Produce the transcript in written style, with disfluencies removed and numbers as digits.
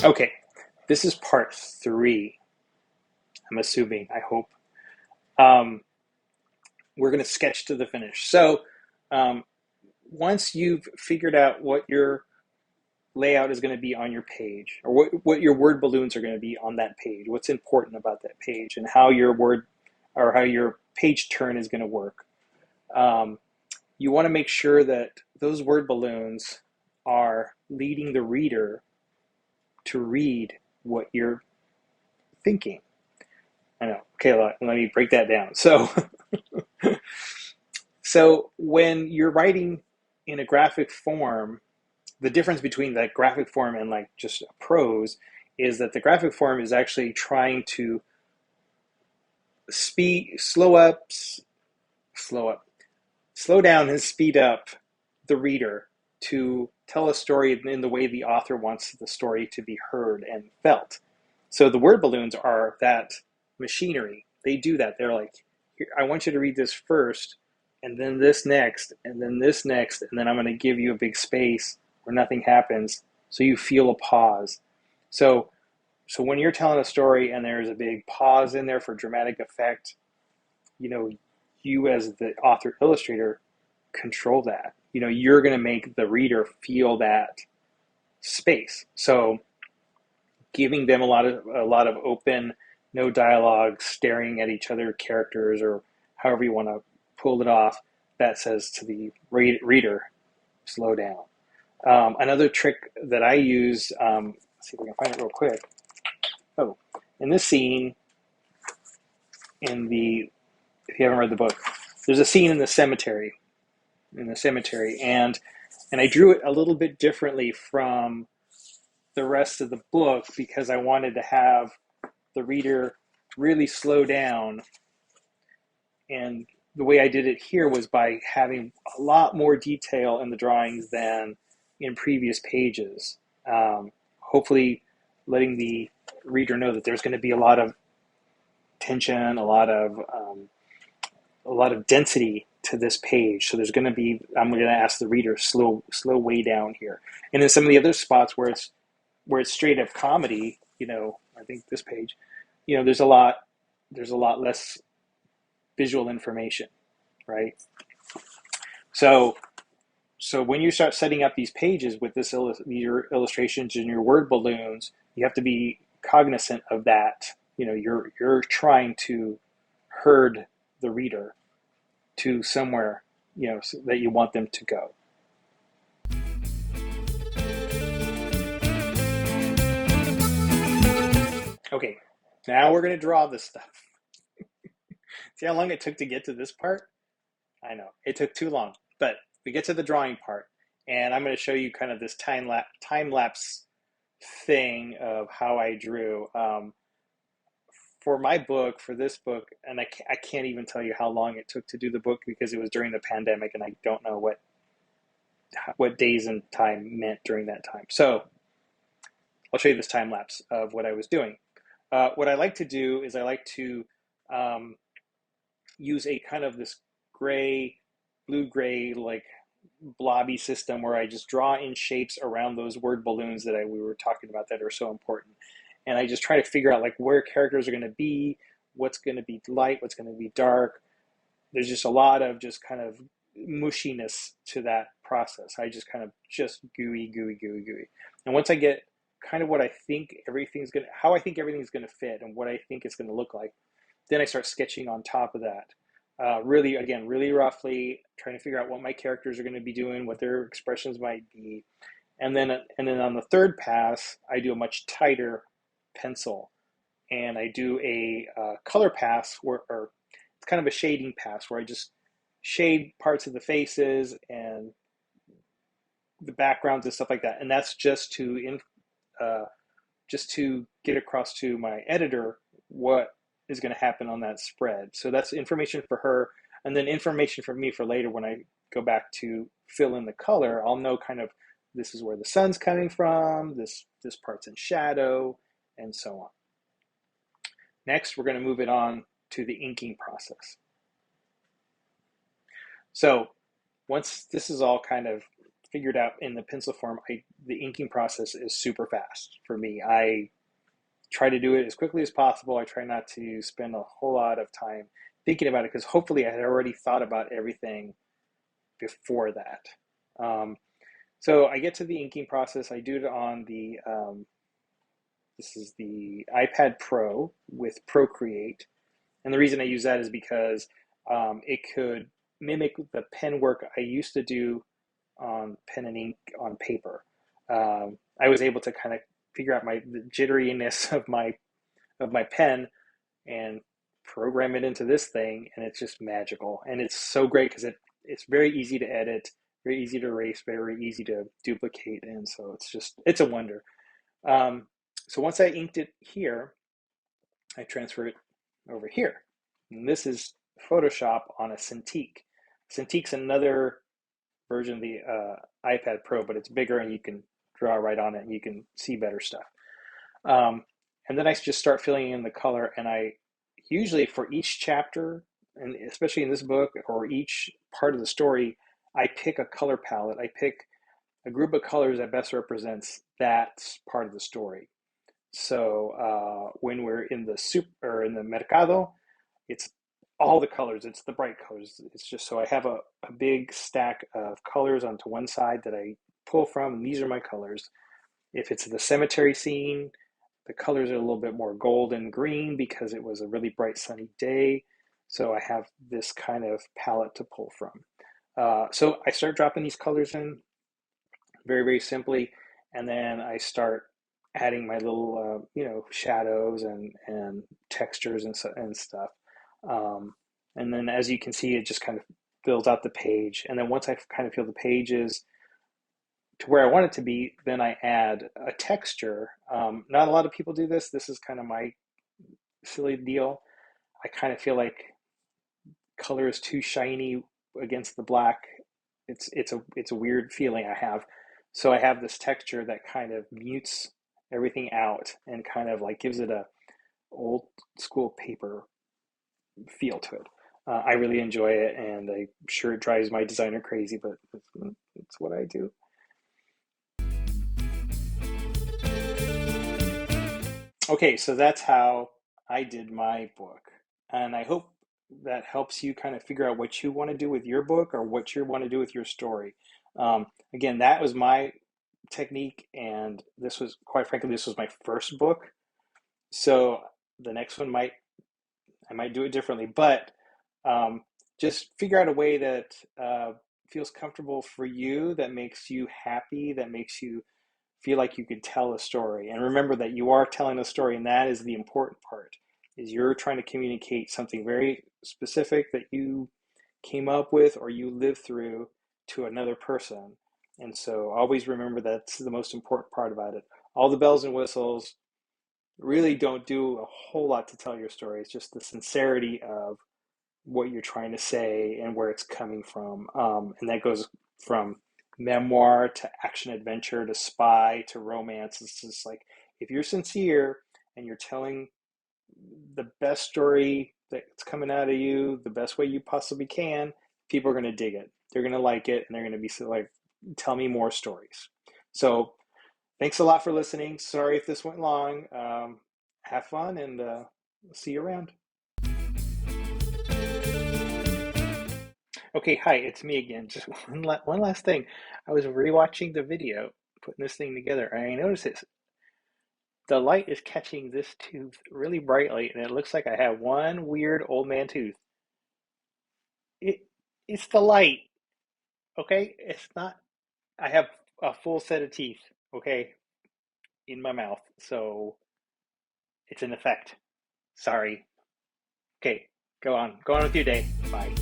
Okay, this is part three. I'm assuming, I hope. Um, we're going to sketch to the finish. So, um, once you've figured out what your layout is going to be on your page, or what your word balloons are going to be on that page, what's important about that page, and how your word or how your page turn is going to work, um, you want to make sure that those word balloons are leading the reader to read what you're thinking. I know. Okay, let me break that down. So when you're writing in a graphic form, the difference between that graphic form and like just a prose is that the graphic form is actually trying to slow up, slow down and speed up the reader to tell a story in the way the author wants the story to be heard and felt. So the word balloons are that machinery. They do that. They're like, here, I want you to read this first, and then this next, and then this next, and then I'm going to give you a big space where nothing happens, so you feel a pause. So, so when you're telling a story and there's a big pause in there for dramatic effect, you know, you as the author illustrator control that. You know, you're going to make the reader feel that space. So giving them a lot of open, no dialogue, staring at each other characters, or however you want to pull it off, that says to the reader, slow down. Another trick that I use, let's see if I can find it real quick. Oh, in this scene, if you haven't read the book, there's a scene in the cemetery, and I drew it a little bit differently from the rest of the book because I wanted to have the reader really slow down. And the way I did it here was by having a lot more detail in the drawings than in previous pages. Hopefully, letting the reader know that there's going to be a lot of tension, a lot of density to this page. So there's going to be, I'm going to ask the reader slow way down here. And in some of the other spots where it's straight up comedy, I think this page, there's a lot less visual information, right? So so when you start setting up these pages with your illustrations and your word balloons, you have to be cognizant of that. You're trying to herd the reader to somewhere, that you want them to go. Okay, now we're gonna draw this stuff. See how long it took to get to this part? I know it took too long, but we get to the drawing part, and I'm going to show you kind of this time lapse thing of how I drew. For my book, for this book, and I can't even tell you how long it took to do the book because it was during the pandemic, and I don't know what days and time meant during that time. So I'll show you this time lapse of what I was doing. What I like to do is I like to um, use a kind of this blue gray, like blobby system where I just draw in shapes around those word balloons that we were talking about that are so important. And I just try to figure out like where characters are going to be, what's going to be light, what's going to be dark. There's just a lot of just kind of mushiness to that process. I just kind of just gooey, gooey, gooey, gooey. And once I get kind of how I think everything's going to fit and what I think it's going to look like, then I start sketching on top of that. Really, again, really roughly, trying to figure out what my characters are going to be doing, what their expressions might be, and then on the third pass, I do a much tighter pencil, and I do a color pass or it's kind of a shading pass where I just shade parts of the faces and the backgrounds and stuff like that, and that's uh, just to get across to my editor what is going to happen on that spread. So that's information for her, and then information for me for later when I go back to fill in the color. I'll know kind of this is where the sun's coming from, this part's in shadow, and so on. Next, we're going to move it on to the inking process. So once this is all kind of figured out in the pencil form, the inking process is super fast for me. I try to do it as quickly as possible. I try not to spend a whole lot of time thinking about it because hopefully I had already thought about everything before that. So I get to the inking process. I do it on this is the iPad Pro with Procreate. And the reason I use that is because it could mimic the pen work I used to do on pen and ink on paper. I was able to kind of figure out the jitteriness of my pen and program it into this thing, and it's just magical. And it's so great because it's very easy to edit, very easy to erase, very easy to duplicate, and so it's a wonder. So once I inked it here, I transfer it over here. And this is Photoshop on a Cintiq. Cintiq's another version of the iPad Pro, but it's bigger and you can draw right on it and you can see better stuff. And then I just start filling in the color, and I usually for each chapter, and especially in this book or each part of the story, I pick a color palette. I pick a group of colors that best represents that part of the story. So when we're in the in the mercado, it's all the colors. It's the bright colors. It's just so I have a big stack of colors onto one side that I pull from, and these are my colors. If it's the cemetery scene, the colors are a little bit more gold and green because it was a really bright sunny day. So I have this kind of palette to pull from. So I start dropping these colors in very, very simply, and then I start adding my little, shadows and textures and stuff. And then as you can see, it just kind of fills out the page. And then once I kind of feel the pages to where I want it to be, then I add a texture. Not a lot of people do this. This is kind of my silly deal. I kind of feel like color is too shiny against the black. It's a weird feeling I have. So I have this texture that kind of mutes everything out and kind of like gives it a old school paper feel to it. I really enjoy it, and I'm sure it drives my designer crazy, but it's what I do. Okay, so that's how I did my book. And I hope that helps you kind of figure out what you want to do with your book or what you want to do with your story. Again, that was my technique, and this was, quite frankly, this was my first book. So the next one I might do it differently, but just figure out a way that feels comfortable for you, that makes you happy, that makes you feel like you could tell a story. And remember that you are telling a story, and that is the important part, is you're trying to communicate something very specific that you came up with or you lived through to another person. And so always remember that's the most important part about it. All the bells and whistles really don't do a whole lot to tell your story. It's just the sincerity of what you're trying to say and where it's coming from. And that goes from memoir to action adventure to spy to romance. It's just like, if you're sincere and you're telling the best story that's coming out of you the best way you possibly can, people are going to dig it. They're going to like it, and they're going to be like, tell me more stories. So thanks a lot for listening. Sorry if this went long. Have fun, and see you around. Okay, hi, it's me again. Just one last thing. I was rewatching the video, putting this thing together, and I noticed the light is catching this tooth really brightly, and it looks like I have one weird old man tooth. It it's the light, okay? It's not. I have a full set of teeth, okay, in my mouth, so it's an effect. Sorry. Okay, go on with your day. Bye.